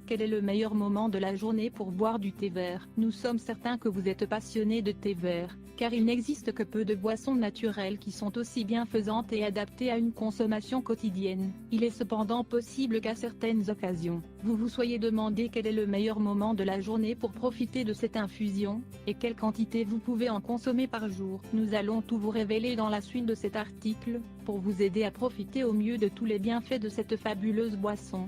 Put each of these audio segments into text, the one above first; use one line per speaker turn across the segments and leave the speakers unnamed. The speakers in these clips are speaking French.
Quel est le meilleur moment de la journée pour boire du thé vert? Nous sommes certains que vous êtes passionné de thé vert, car il n'existe que peu de boissons naturelles qui sont aussi bienfaisantes et adaptées à une consommation quotidienne. Il est cependant possible qu'à certaines occasions, vous vous soyez demandé quel est le meilleur moment de la journée pour profiter de cette infusion, et quelle quantité vous pouvez en consommer par jour. Nous allons tout vous révéler dans la suite de cet article, pour vous aider à profiter au mieux de tous les bienfaits de cette fabuleuse boisson.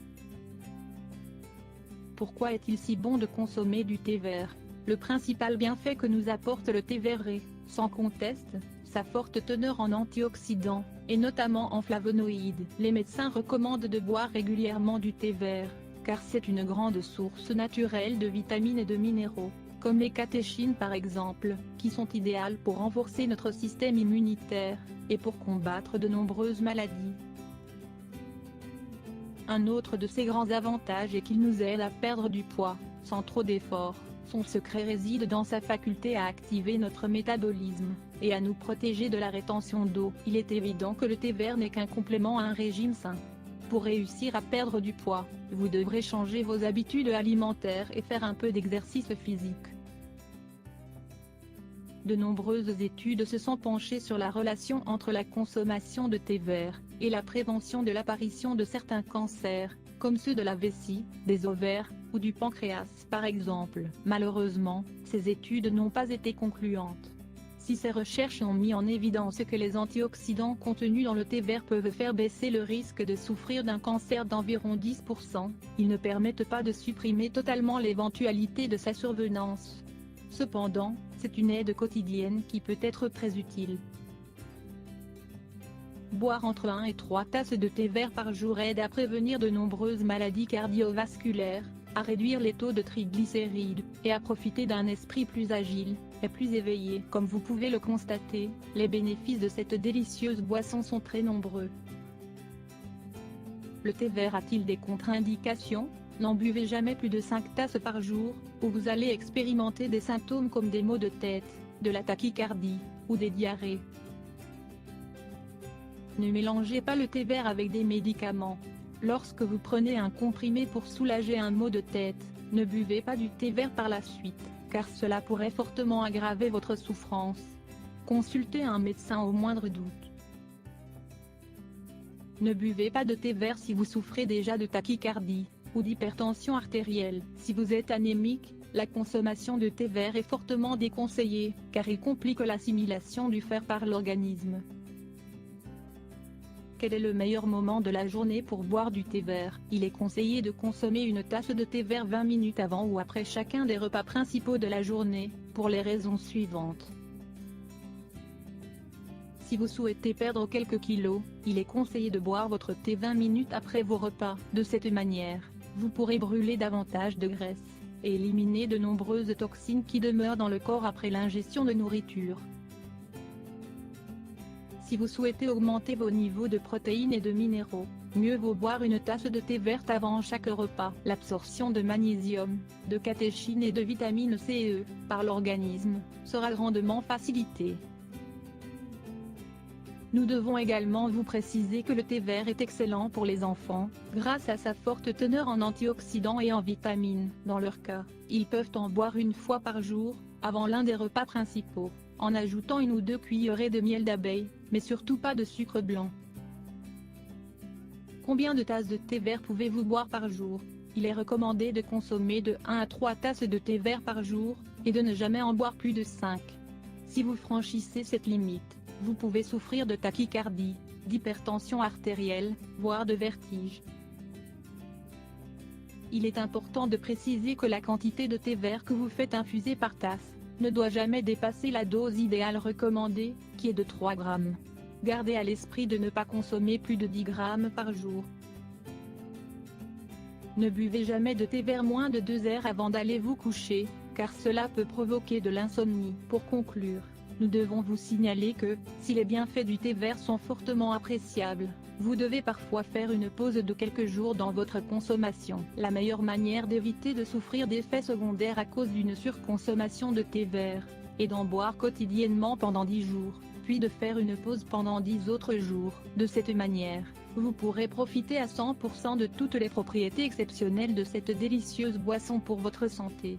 Pourquoi est-il si bon de consommer du thé vert? Le principal bienfait que nous apporte le thé vert est, sans conteste, sa forte teneur en antioxydants, et notamment en flavonoïdes. Les médecins recommandent de boire régulièrement du thé vert, car c'est une grande source naturelle de vitamines et de minéraux, comme les catéchines par exemple, qui sont idéales pour renforcer notre système immunitaire, et pour combattre de nombreuses maladies. Un autre de ses grands avantages est qu'il nous aide à perdre du poids, sans trop d'efforts. Son secret réside dans sa faculté à activer notre métabolisme, et à nous protéger de la rétention d'eau. Il est évident que le thé vert n'est qu'un complément à un régime sain. Pour réussir à perdre du poids, vous devrez changer vos habitudes alimentaires et faire un peu d'exercice physique. De nombreuses études se sont penchées sur la relation entre la consommation de thé vert, et la prévention de l'apparition de certains cancers, comme ceux de la vessie, des ovaires, ou du pancréas par exemple. Malheureusement, ces études n'ont pas été concluantes. Si ces recherches ont mis en évidence que les antioxydants contenus dans le thé vert peuvent faire baisser le risque de souffrir d'un cancer d'environ 10%, ils ne permettent pas de supprimer totalement l'éventualité de sa survenance. Cependant, c'est une aide quotidienne qui peut être très utile. Boire entre 1 et 3 tasses de thé vert par jour aide à prévenir de nombreuses maladies cardiovasculaires, à réduire les taux de triglycérides, et à profiter d'un esprit plus agile, et plus éveillé. Comme vous pouvez le constater, les bénéfices de cette délicieuse boisson sont très nombreux. Le thé vert a-t-il des contre-indications? N'en buvez jamais plus de 5 tasses par jour, ou vous allez expérimenter des symptômes comme des maux de tête, de la tachycardie, ou des diarrhées. Ne mélangez pas le thé vert avec des médicaments. Lorsque vous prenez un comprimé pour soulager un maux de tête, ne buvez pas du thé vert par la suite, car cela pourrait fortement aggraver votre souffrance. Consultez un médecin au moindre doute. Ne buvez pas de thé vert si vous souffrez déjà de tachycardie, ou d'hypertension artérielle. Si vous êtes anémique, la consommation de thé vert est fortement déconseillée, car il complique l'assimilation du fer par l'organisme. Quel est le meilleur moment de la journée pour boire du thé vert? Il est conseillé de consommer une tasse de thé vert 20 minutes avant ou après chacun des repas principaux de la journée, pour les raisons suivantes. Si vous souhaitez perdre quelques kilos, il est conseillé de boire votre thé 20 minutes après vos repas. De cette manière, vous pourrez brûler davantage de graisse, et éliminer de nombreuses toxines qui demeurent dans le corps après l'ingestion de nourriture. Si vous souhaitez augmenter vos niveaux de protéines et de minéraux, mieux vaut boire une tasse de thé vert avant chaque repas. L'absorption de magnésium, de catéchines et de vitamines C et E, par l'organisme, sera grandement facilitée. Nous devons également vous préciser que le thé vert est excellent pour les enfants, grâce à sa forte teneur en antioxydants et en vitamines. Dans leur cas, ils peuvent en boire une fois par jour, avant l'un des repas principaux, en ajoutant 1 ou 2 cuillerées de miel d'abeille, mais surtout pas de sucre blanc. Combien de tasses de thé vert pouvez-vous boire par jour? Il est recommandé de consommer de 1 à 3 tasses de thé vert par jour, et de ne jamais en boire plus de 5. Si vous franchissez cette limite, vous pouvez souffrir de tachycardie, d'hypertension artérielle, voire de vertige. Il est important de préciser que la quantité de thé vert que vous faites infuser par tasse ne doit jamais dépasser la dose idéale recommandée, qui est de 3 grammes. Gardez à l'esprit de ne pas consommer plus de 10 grammes par jour. Ne buvez jamais de thé vert moins de 2 heures avant d'aller vous coucher, car cela peut provoquer de l'insomnie. Pour conclure, nous devons vous signaler que, si les bienfaits du thé vert sont fortement appréciables, vous devez parfois faire une pause de quelques jours dans votre consommation. La meilleure manière d'éviter de souffrir d'effets secondaires à cause d'une surconsommation de thé vert, est d'en boire quotidiennement pendant 10 jours, puis de faire une pause pendant 10 autres jours. De cette manière, Vous pourrez profiter à 100% de toutes les propriétés exceptionnelles de cette délicieuse boisson pour votre santé.